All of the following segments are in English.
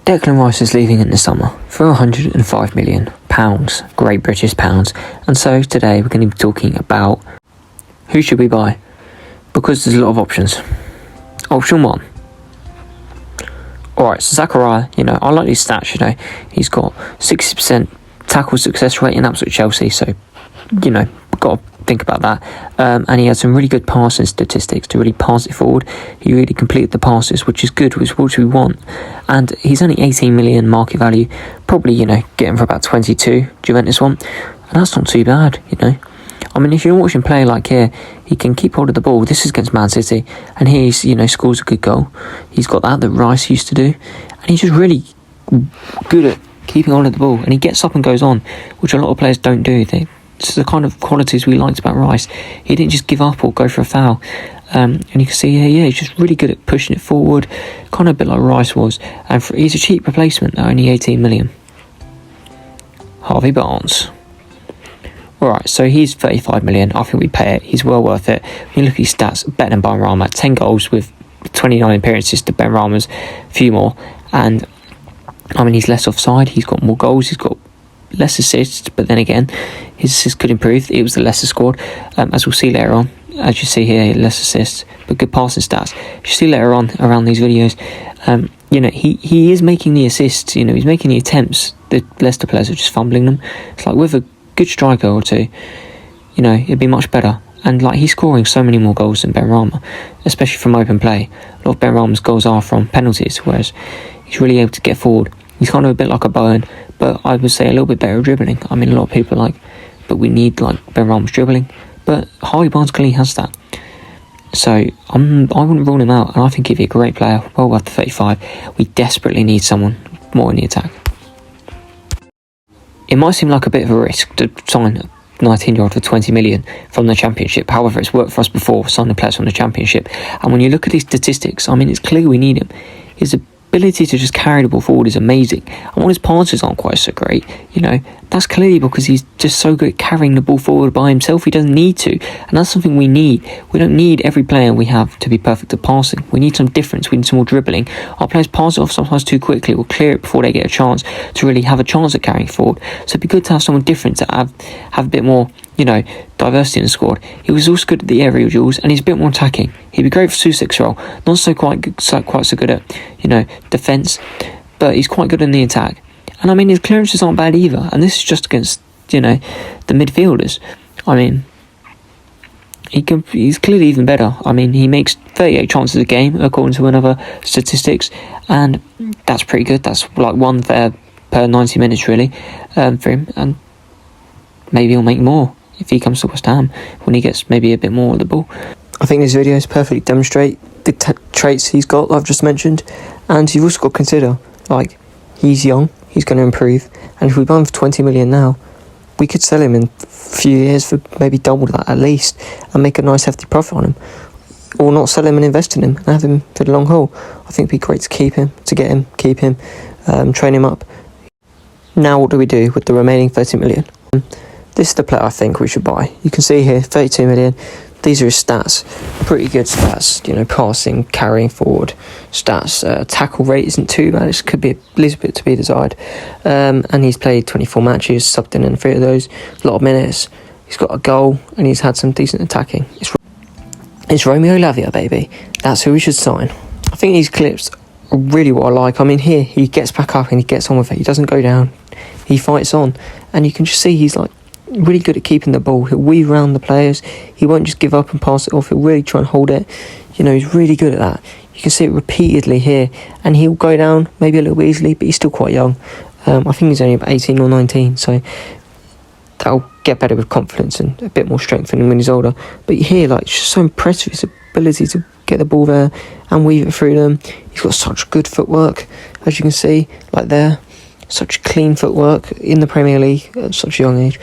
Declan Rice is leaving in the summer for £105 million, Great British pounds, and so today we're going to be talking about who should we buy, because there's a lot of options. Option 1. Alright, so Zachariah, I like these stats, he's got 60% tackle success rate, and that's at Chelsea, so, got to think about that. And he had some really good passing statistics to really pass it forward. He really completed the passes, which is good, which we want. And he's only 18 million market value, probably, get him for about 22, Juventus want. And that's not too bad, I mean, if you're watching play like here, he can keep hold of the ball. This is against Man City, and here he's, scores a good goal. He's got that Rice used to do, and he's just really good at keeping hold of the ball, and he gets up and goes on, which a lot of players don't do. It's the kind of qualities we liked about Rice. He didn't just give up or go for a foul. And you can see here, he's just really good at pushing it forward, kind of a bit like Rice was. And he's a cheap replacement, though, only 18 million. Harvey Barnes. Alright, so he's 35 million. I think we pay it. He's well worth it. When you look at his stats, better than Benrahma. 10 goals with 29 appearances to Benrahma's few more. And, I mean, he's less offside. He's got more goals. He's got less assists. But then again, his assists could improve. It was the Leicester squad, as we'll see later on. As you see here, less assists, but good passing stats. You see later on around these videos, he is making the assists. He's making the attempts. The Leicester players are just fumbling them. It's like with a good striker or two, it'd be much better. And he's scoring so many more goals than Benrahma, especially from open play. A lot of Benrahma's goals are from penalties, whereas he's really able to get forward. He's kind of a bit like a Bowen, but I would say a little bit better at dribbling. I mean, a lot of people but we need Benrahma's dribbling, but Harvey Barnes clearly has that. So I wouldn't rule him out, and I think he'd be a great player, well worth the 35. We desperately need someone more in the attack. It might seem like a bit of a risk to sign a 19-year-old for 20 million from the Championship. However, it's worked for us before, signing players from the Championship. And when you look at these statistics, I mean, it's clear we need him. His ability to just carry the ball forward is amazing. And when his passes aren't quite so great, that's clearly because he's just so good at carrying the ball forward by himself. He doesn't need to. And that's something we need. We don't need every player we have to be perfect at passing. We need some difference. We need some more dribbling. Our players pass it off sometimes too quickly or clear it before they get a chance to really have a chance at carrying forward. So it'd be good to have someone different, to have a bit more, diversity in the squad. He was also good at the aerial duels, and he's a bit more attacking. He'd be great for Soucek's role. Not quite so good at, defence, but he's quite good in the attack. And I mean, his clearances aren't bad either. And this is just against, the midfielders. I mean, he's clearly even better. I mean, he makes 38 chances a game, according to another statistics. And that's pretty good. That's one per 90 minutes, really, for him. And maybe he'll make more if he comes to West Ham, when he gets maybe a bit more of the ball. I think these videos perfectly demonstrate the traits he's got, I've just mentioned. And you've also got to consider, he's young. He's going to improve, and if we buy him for 20 million now, we could sell him in a few years for maybe double that at least, and make a nice hefty profit on him, or not sell him and invest in him and have him for the long haul. I think it'd be great to keep him, train him up. Now what do we do with the remaining 30 million? This is the player I think we should buy. You can see here, 32 million. These are his stats, pretty good stats, passing, carrying forward stats. Tackle rate isn't too bad, it could be a little bit to be desired. And he's played 24 matches, subbed in 3 of those, a lot of minutes. He's got a goal, and he's had some decent attacking. It's Romeo Lavia, baby. That's who we should sign. I think these clips are really what I like. I mean, here, he gets back up and he gets on with it. He doesn't go down. He fights on. And you can just see he's really good at keeping the ball. He'll weave around the players. He won't just give up and pass it off. He'll really try and hold it. He's really good at that. You can see it repeatedly here, and he'll go down maybe a little bit easily, but he's still quite young. I think he's only about 18 or 19, so that'll get better with confidence and a bit more strength in him when he's older. But here, it's just so impressive, his ability to get the ball there and weave it through them. He's got such good footwork, as you can see, there. Such clean footwork in the Premier League at such a young age.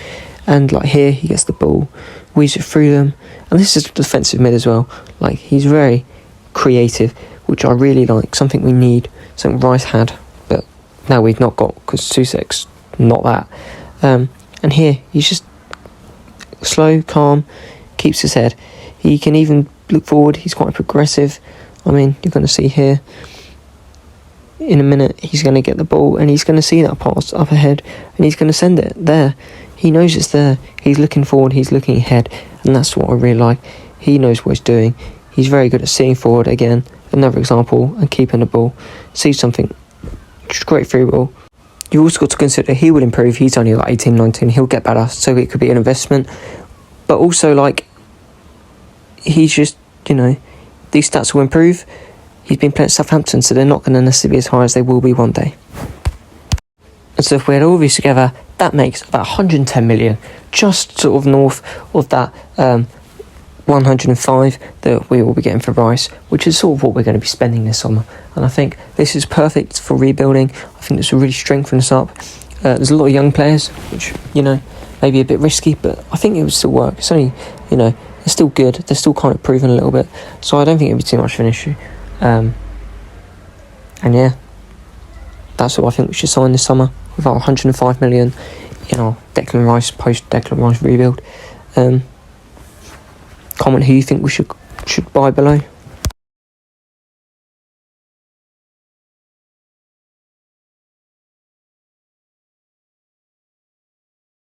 And here, he gets the ball, weaves it through them. And this is a defensive mid as well. He's very creative, which I really like. Something we need, something Rice had, but now we've not got, because Soucek's not that. And here, he's just slow, calm, keeps his head. He can even, even look forward. He's quite progressive. I mean, you're going to see here. He's just slow, calm, keeps his head. He can even look forward. He's quite progressive. I mean, you're going to see here. He's just slow, calm, keeps his head. He can even look forward. He's quite progressive. I mean, you're going to see here. in a minute he's going to get the ball and he's going to see that pass up ahead and he's going to send it there. He knows it's there. He's looking forward, he's looking ahead, and that's what I really like. He knows what he's doing. He's very good at seeing forward again. Another example, and keeping the ball. See something, just great through ball. You also got to consider he will improve. He's only like 18, 19. He'll get better, so it could be an investment. But also, like, he's just, these stats will improve. He's been playing at Southampton, so they're not going to necessarily be as high as they will be one day. And so if we add all these together, that makes about 110 million, just sort of north of that 105 that we will be getting for Rice, which is sort of what we're going to be spending this summer. And I think this is perfect for rebuilding. I think this will really strengthen us up. There's a lot of young players, which, maybe a bit risky, but I think it would still work. It's only, they're still good. They're still kind of proven a little bit. So I don't think it'd be too much of an issue. And yeah, that's what I think we should sign this summer, with our 105 million in our Declan Rice, post-Declan Rice rebuild. Comment who you think we should buy below.